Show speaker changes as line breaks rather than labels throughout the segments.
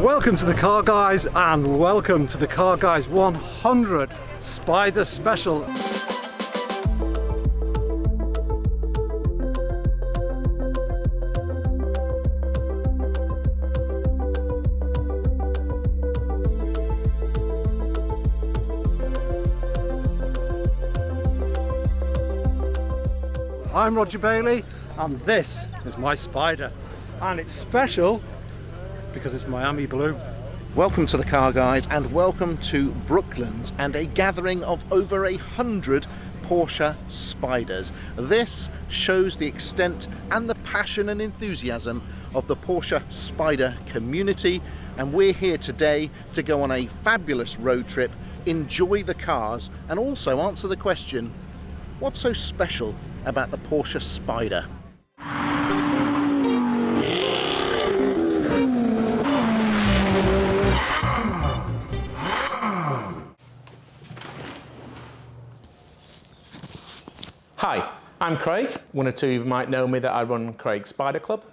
Welcome to the Car Guys and welcome to the Car Guys 100 Spyder Special. I'm Roger Bailey and this is my Spyder, and it's special because it's Miami blue.
Welcome to the Car Guys and welcome to Brooklands and a gathering of over 100 Porsche Spyders. This shows the extent and the passion and enthusiasm of the Porsche Spyder community, and we're here today to go on a fabulous road trip, enjoy the cars and also answer the question, what's so special about the Porsche Spyder?
Hi, I'm Craig. One or two of you might know me that I run Craig's Spyder Club.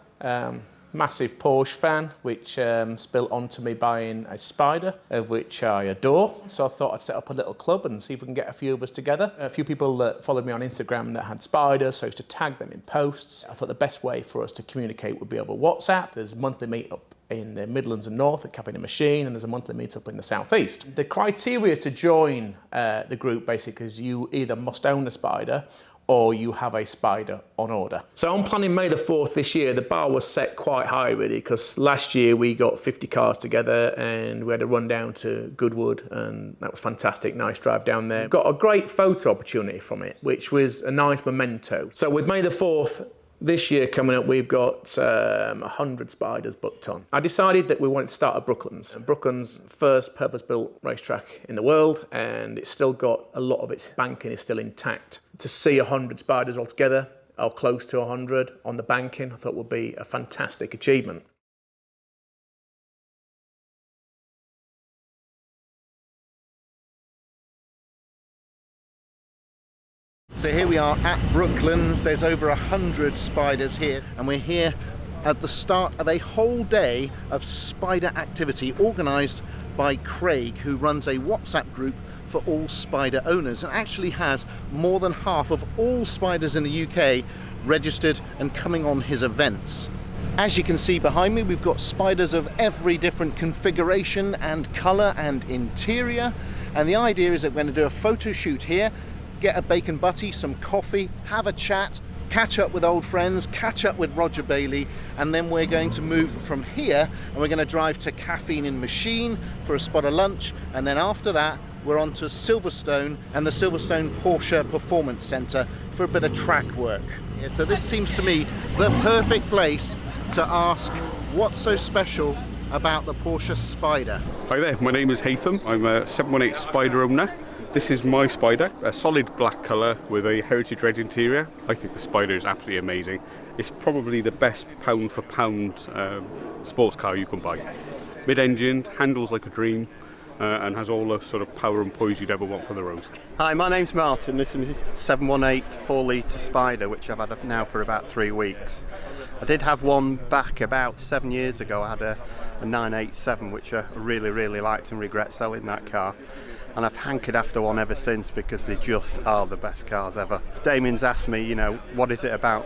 Massive Porsche fan, which spilled onto me buying a Spyder, of which I adore. So I thought I'd set up a little club and see if we can get a few of us together. A few people that followed me on Instagram that had Spyders, so I used to tag them in posts. I thought the best way for us to communicate would be over WhatsApp. There's a monthly meetup in the Midlands and North at Caffeine Machine, and there's a monthly meetup in the Southeast. The criteria to join the group basically is you either must own a Spyder or you have a Spyder on order. So I'm planning May the 4th this year. The bar was set quite high really, because last year we got 50 cars together and we had a run down to Goodwood, and that was fantastic, nice drive down there. Got a great photo opportunity from it, which was a nice memento. So with May the 4th, this year coming up, we've got 100 Spyders booked on. I decided that we wanted to start at Brooklands. Brooklands, first purpose-built racetrack in the world, and it's still got a lot of its banking is still intact. To see 100 Spyders altogether, or close to 100 on the banking, I thought would be a fantastic achievement.
So here we are at Brooklands. There's over 100 Spyders here, and we're here at the start of a whole day of Spyder activity organised by Craig, who runs a WhatsApp group for all Spyder owners and actually has more than half of all Spyders in the UK registered and coming on his events. As you can see behind me, we've got Spyders of every different configuration and colour and interior, and the idea is that we're going to do a photo shoot here, get a bacon butty, some coffee, have a chat, catch up with old friends, catch up with Roger Bailey, and then we're going to move from here and we're going to drive to Caffeine Machine for a spot of lunch, and then after that we're on to Silverstone and the Silverstone Porsche Performance Centre for a bit of track work. Yeah, so this seems to me the perfect place to ask what's so special about the Porsche Spyder.
Hi there, my name is Haytham. I'm a 718 Spyder owner. This is my Spyder, a solid black colour with a heritage red interior. I think the Spyder is absolutely amazing. It's probably the best pound for pound sports car you can buy. Mid-engined, handles like a dream, and has all the sort of power and poise you'd ever want for the road.
Hi, my name's Martin. This is a 718 4-litre Spyder, which I've had now for about 3 weeks. I did have one back about 7 years ago. I had a 987, which I really, really liked and regret selling that car. And I've hankered after one ever since because they just are the best cars ever. Damien's asked me, you know, what is it about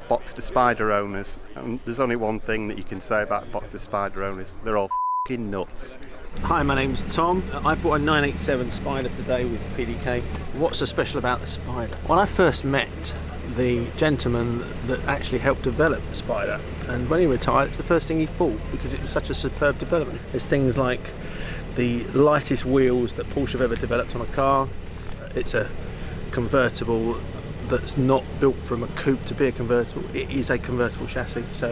Boxster Spyder owners? And there's only one thing that you can say about Boxster Spyder owners. They're all f***ing nuts.
Hi, my name's Tom. I bought a 987 Spyder today with PDK. What's so special about the Spyder? When I first met the gentleman that actually helped develop the Spyder, and when he retired, it's the first thing he bought because it was such a superb development. There's things like the lightest wheels that Porsche have ever developed on a car. It's a convertible that's not built from a coupe to be a convertible. It is a convertible chassis, so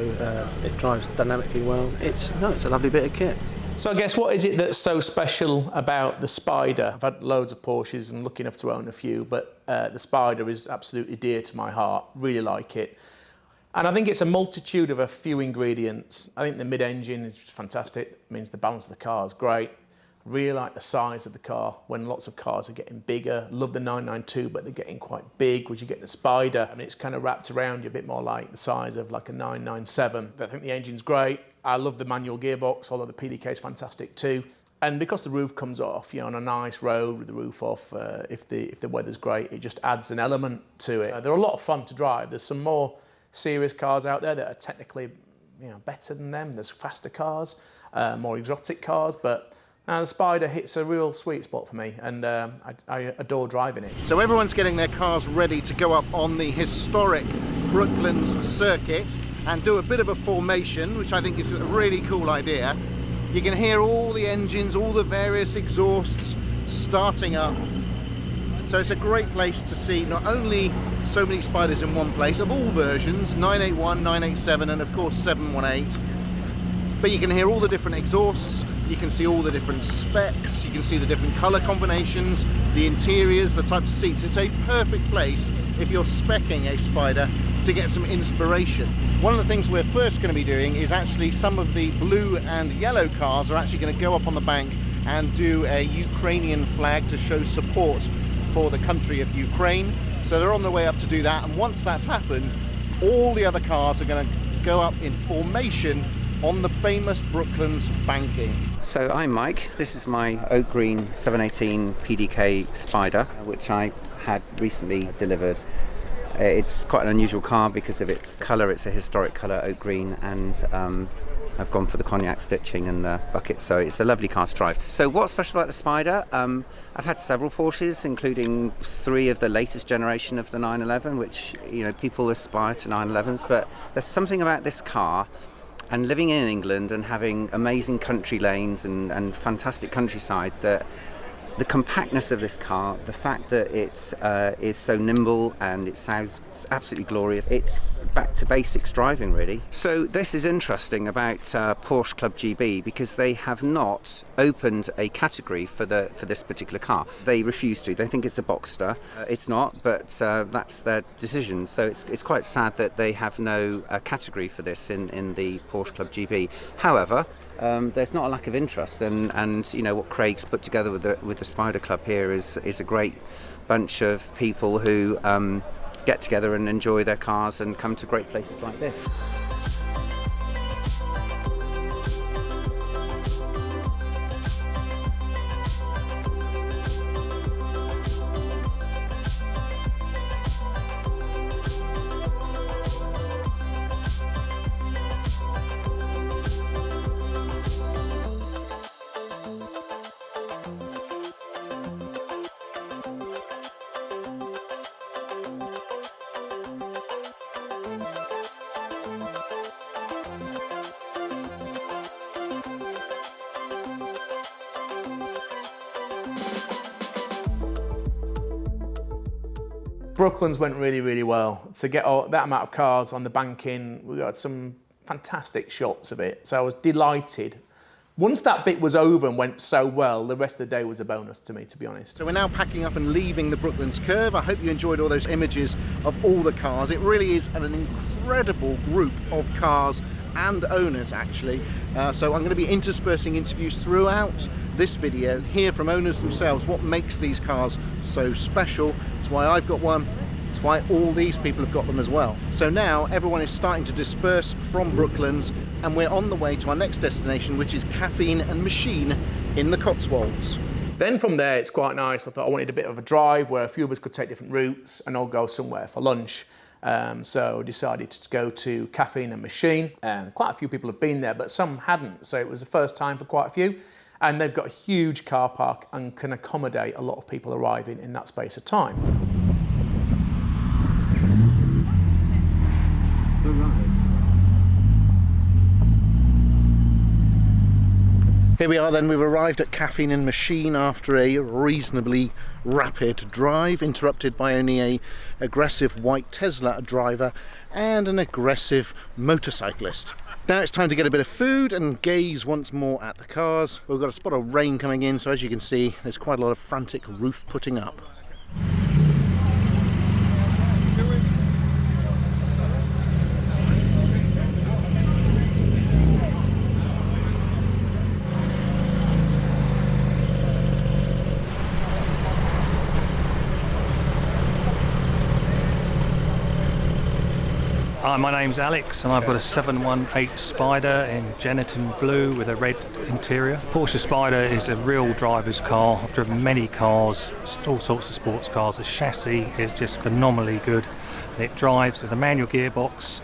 it drives dynamically well. It's a lovely bit of kit.
So I guess what is it that's so special about the Spyder? I've had loads of Porsches and lucky enough to own a few, but the Spyder is absolutely dear to my heart, really like it. And I think it's a multitude of a few ingredients. I think the mid-engine is fantastic. It means the balance of the car is great. Really like the size of the car when lots of cars are getting bigger. Love the 992, but they're getting quite big. When you get the Spyder, and it's kind of wrapped around you a bit more like the size of like a 997. I think the engine's great. I love the manual gearbox, although the PDK is fantastic too. And because the roof comes off, you know, on a nice road with the roof off, if the weather's great, it just adds an element to it. They're a lot of fun to drive. There's some more serious cars out there that are technically, you know, better than them. There's faster cars, more exotic cars, but the Spyder hits a real sweet spot for me, and I adore driving it.
So everyone's getting their cars ready to go up on the historic Brooklands circuit and do a bit of a formation, which I think is a really cool idea. You can hear all the engines, all the various exhausts starting up. So it's a great place to see not only so many Spyders in one place, of all versions, 981, 987 and of course 718. But you can hear all the different exhausts, you can see all the different specs, you can see the different colour combinations, the interiors, the types of seats. It's a perfect place if you're speccing a Spyder to get some inspiration. One of the things we're first going to be doing is actually some of the blue and yellow cars are actually going to go up on the bank and do a Ukrainian flag to show support for the country of Ukraine. So they're on their way up to do that, and once that's happened, all the other cars are going to go up in formation on the famous Brooklands banking.
So I'm Mike, this is my oak green 718 PDK Spyder, which I had recently delivered. It's quite an unusual car because of its colour. It's a historic colour, oak green, and I've gone for the cognac stitching and the bucket, so it's a lovely car to drive. So what's special about the Spyder? I've had several Porsches, including 3 of the latest generation of the 911, which, you know, people aspire to 911s, but there's something about this car, and living in England and having amazing country lanes and fantastic countryside, that the compactness of this car, the fact that it is so nimble and it sounds absolutely glorious. It's back to basics driving, really. So this is interesting about Porsche Club GB, because they have not opened a category for this particular car. They refuse to. They think it's a Boxster. It's not, but that's their decision. So it's quite sad that they have no category for this in the Porsche Club GB. However, there's not a lack of interest, and you know what Craig's put together with the Spyder Club here is a great bunch of people who get together and enjoy their cars and come to great places like this.
Brooklands went really, really well. To get that amount of cars on the banking, we got some fantastic shots of it. So I was delighted. Once that bit was over and went so well, the rest of the day was a bonus to me, to be honest.
So we're now packing up and leaving the Brooklands curve. I hope you enjoyed all those images of all the cars. It really is an incredible group of cars and owners, actually. So I'm going to be interspersing interviews throughout this video, hear from owners themselves what makes these cars so special. It's why I've got one. It's why all these people have got them as well. So now everyone is starting to disperse from Brooklands, and we're on the way to our next destination, which is Caffeine Machine in the Cotswolds.
Then from there, it's quite nice. I thought I wanted a bit of a drive where a few of us could take different routes and all go somewhere for lunch. So decided to go to Caffeine Machine. Quite a few people have been there, but some hadn't. So it was the first time for quite a few. And they've got a huge car park and can accommodate a lot of people arriving in that space of time.
Here we are then, we've arrived at Caffeine Machine after a reasonably rapid drive, interrupted by only an aggressive white Tesla driver and an aggressive motorcyclist. Now it's time to get a bit of food and gaze once more at the cars. We've got a spot of rain coming in, so as you can see, there's quite a lot of frantic roof putting up.
my name's Alex and I've got a 718 Spyder in Gelatin Blue with a red interior. Porsche Spyder is a real driver's car. I've driven many cars, all sorts of sports cars. The chassis is just phenomenally good. It drives with a manual gearbox,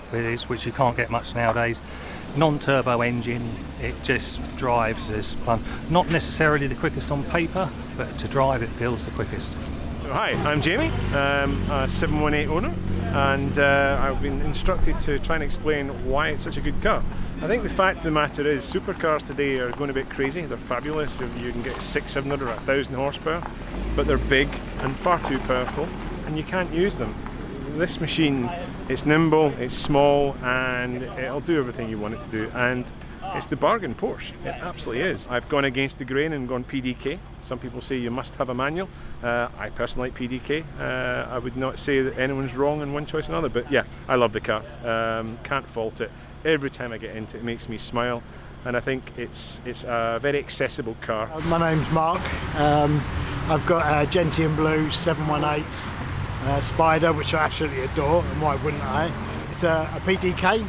which you can't get much nowadays. Non-turbo engine, it just drives as fun. Not necessarily the quickest on paper, but to drive it feels the quickest.
Hi, I'm Jamie, a 718 owner, and I've been instructed to try and explain why it's such a good car. I think the fact of the matter is supercars today are going a bit crazy. They're fabulous. You can get 600, 700 or 1,000 horsepower, but they're big and far too powerful, and you can't use them. This machine, it's nimble, it's small, and it'll do everything you want it to do, and it's the bargain Porsche. It absolutely is. I've gone against the grain and gone PDK. Some people say you must have a manual. I personally like PDK. I would not say that anyone's wrong in one choice or another, but yeah, I love the car. Can't fault it. Every time I get into it, it makes me smile, and I think it's a very accessible car.
My name's Mark. I've got a Gentian Blue 718 Spyder, which I absolutely adore, and why wouldn't I? It's a PDK,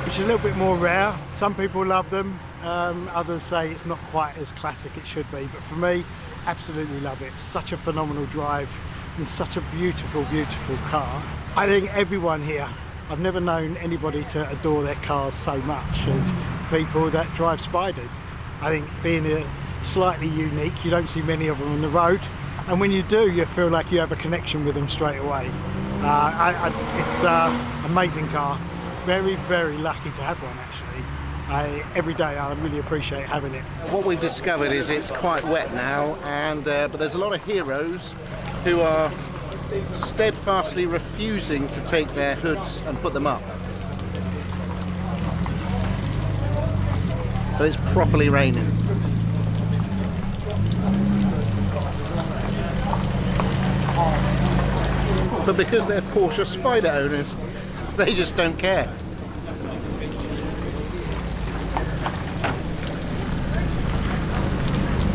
which is a little bit more rare. Some people love them, others say it's not quite as classic it should be, but for me, absolutely love it. It's such a phenomenal drive and such a beautiful, beautiful car. I think everyone here, I've never known anybody to adore their cars so much as people that drive Spyders. I think being slightly unique, you don't see many of them on the road, and when you do, you feel like you have a connection with them straight away. It's an amazing car. Very, very lucky to have one actually. Every day I really appreciate having it.
What we've discovered is it's quite wet now, and but there's a lot of heroes who are steadfastly refusing to take their hoods and put them up. But it's properly raining. But because they're Porsche Spyder owners, they just don't care.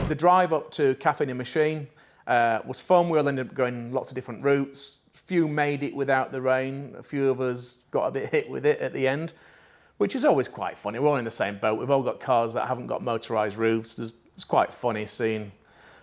The drive up to Caffeine Machine was fun. We all ended up going lots of different routes. Few made it without the rain. A few of us got a bit hit with it at the end, which is always quite funny. We're all in the same boat. We've all got cars that haven't got motorised roofs. It's quite funny seeing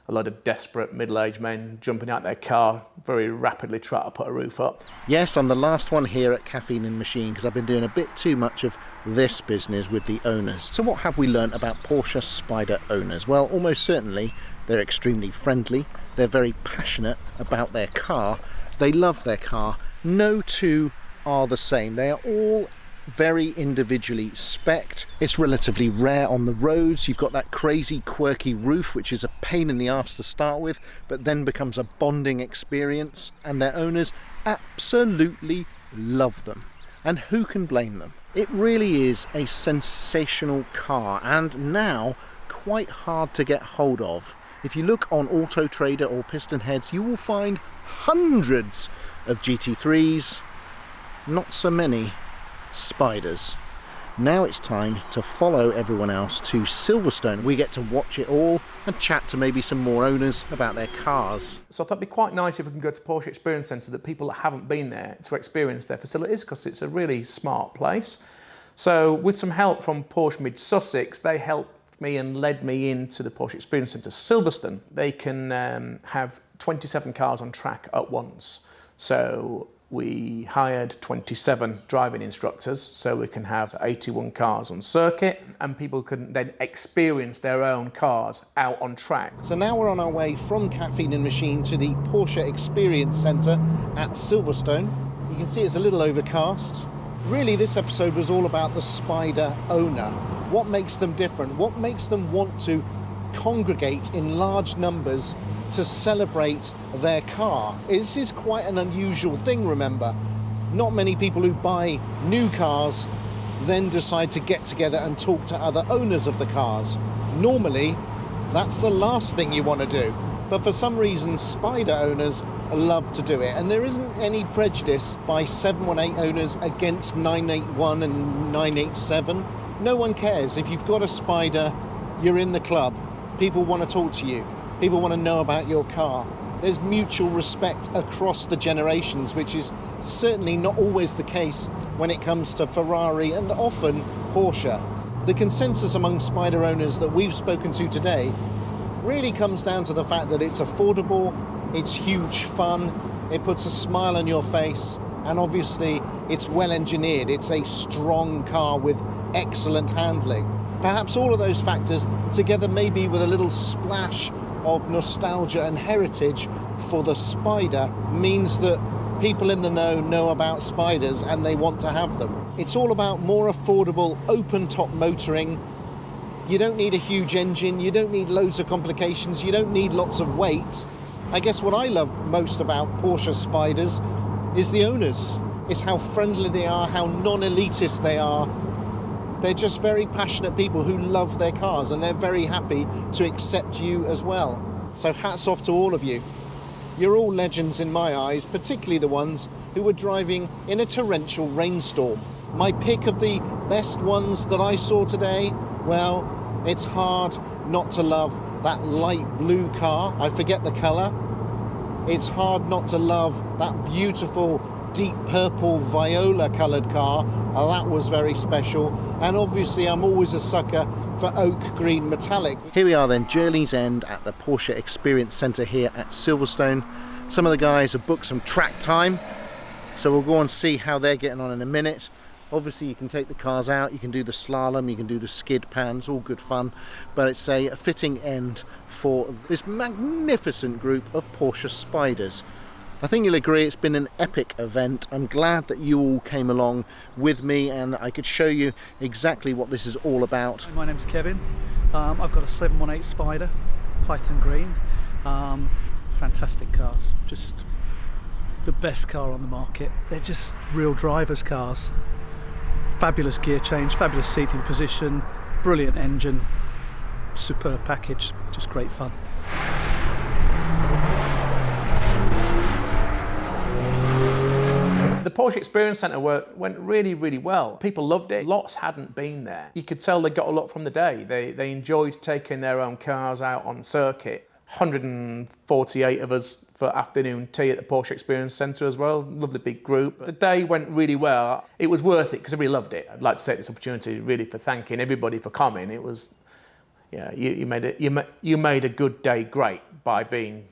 a lot of desperate middle-aged men jumping out their car very rapidly trying to put a roof up.
Yes, I'm the last one here at Caffeine Machine because I've been doing a bit too much of this business with the owners. So what have we learnt about Porsche Spyder owners? Well, almost certainly they're extremely friendly, they're very passionate about their car, they love their car. No two are the same. They are all very individually spec'd. It's relatively rare on the roads. You've got that crazy quirky roof, which is a pain in the arse to start with, but then becomes a bonding experience, and their owners absolutely love them. And who can blame them? It really is a sensational car, and now quite hard to get hold of. If you look on Auto Trader or Piston Heads, you will find hundreds of GT3s, not so many Spyders. Now it's time to follow everyone else to Silverstone. We get to watch it all and chat to maybe some more owners about their cars.
So I thought it'd be quite nice if we can go to Porsche Experience Centre, that people that haven't been there to experience their facilities, because it's a really smart place. So with some help from Porsche Mid Sussex, they helped me and led me into the Porsche Experience Centre Silverstone. They can have 27 cars on track at once. So we hired 27 driving instructors so we can have 81 cars on circuit, and people can then experience their own cars out on track.
So now we're on our way from Caffeine Machine to the Porsche Experience Centre at Silverstone. You can see it's a little overcast. Really, this episode was all about the Spyder owner. What makes them different? What makes them want to congregate in large numbers to celebrate their car? This is quite an unusual thing, remember. Not many people who buy new cars then decide to get together and talk to other owners of the cars. Normally, that's the last thing you want to do. But for some reason, Spyder owners love to do it. And there isn't any prejudice by 718 owners against 981 and 987. No one cares. If you've got a Spyder, you're in the club. People want to talk to you. People want to know about your car. there's mutual respect across the generations, which is certainly not always the case when it comes to Ferrari and often Porsche. The consensus among Spyder owners that we've spoken to today really comes down to the fact that it's affordable, it's huge fun, it puts a smile on your face, and obviously it's well engineered. It's a strong car with excellent handling. Perhaps all of those factors together, maybe with a little splash of nostalgia and heritage for the Spyder, means that people in the know about Spyders and they want to have them. It's all about more affordable open top motoring. You don't need a huge engine, you don't need loads of complications, you don't need lots of weight. I guess what I love most about Porsche Spyders is the owners. It's how friendly they are, how non-elitist they are. They're just very passionate people who love their cars, and they're very happy to accept you as well. So hats off to all of you. You're all legends in my eyes, particularly the ones who were driving in a torrential rainstorm. My pick of the best ones that I saw today, well, it's hard not to love that light blue car. I forget the colour. It's hard not to love that beautiful deep purple viola coloured car. That was very special. And obviously I'm always a sucker for oak green metallic. Here we are then, Journey's End at the Porsche Experience Centre here at Silverstone. Some of the guys have booked some track time, so we'll go and see how they're getting on in a minute. Obviously you can take the cars out, you can do the slalom, you can do the skid pans, all good fun, but it's a fitting end for this magnificent group of Porsche Spyders. I think you'll agree it's been an epic event. I'm glad that you all came along with me and I could show you exactly what this is all about.
My name's Kevin. I've got a 718 Spyder, Python Green. Fantastic cars, just the best car on the market. They're just real drivers' cars. Fabulous gear change, fabulous seating position, brilliant engine, superb package, just great fun.
The Porsche Experience Centre went really, really well. People loved it. Lots hadn't been there. You could tell they got a lot from the day. They enjoyed taking their own cars out on circuit. 148 of us for afternoon tea at the Porsche Experience Centre as well. Lovely big group. The day went really well. It was worth it because everybody loved it. I'd like to take this opportunity really for thanking everybody for coming. It was, yeah, you made a good day great by being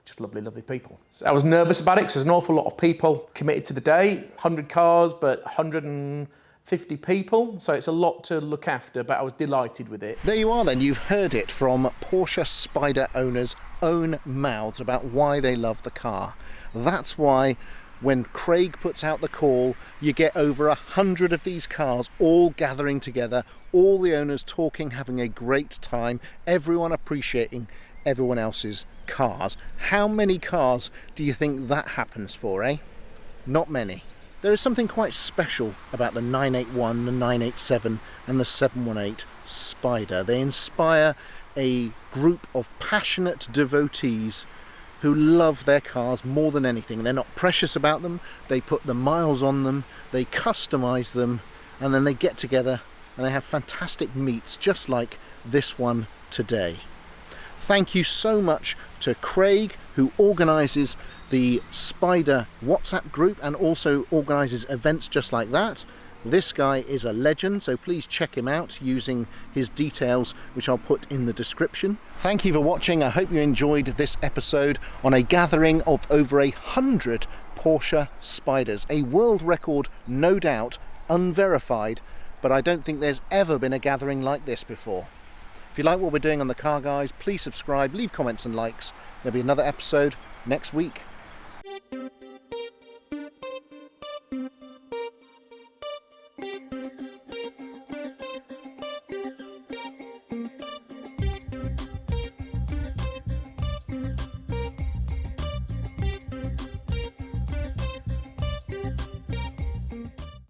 just lovely, lovely people. So I was nervous about it because there's an awful lot of people committed to the day. 100 cars, but 150 people, so it's a lot to look after, but I was delighted with it.
There you are then, you've heard it from Porsche Spyder owners' own mouths about why they love the car. That's why when Craig puts out the call, you get over 100 of these cars all gathering together, all the owners talking, having a great time, everyone appreciating everyone else's cars. How many cars do you think that happens for, eh? Not many. There is something quite special about the 981, the 987 and the 718 Spyder. They inspire a group of passionate devotees who love their cars more than anything. They're not precious about them, they put the miles on them, they customize them, and then they get together and they have fantastic meets just like this one today. Thank you so much to Craig, who organises the Spyder WhatsApp group and also organises events just like that. This guy is a legend, so please check him out using his details, which I'll put in the description. Thank you for watching. I hope you enjoyed this episode on a gathering of over 100 Porsche Spyders. A world record, no doubt, unverified, but I don't think there's ever been a gathering like this before. If you like what we're doing on The Car Guys, please subscribe, leave comments and likes. There'll be another episode next week.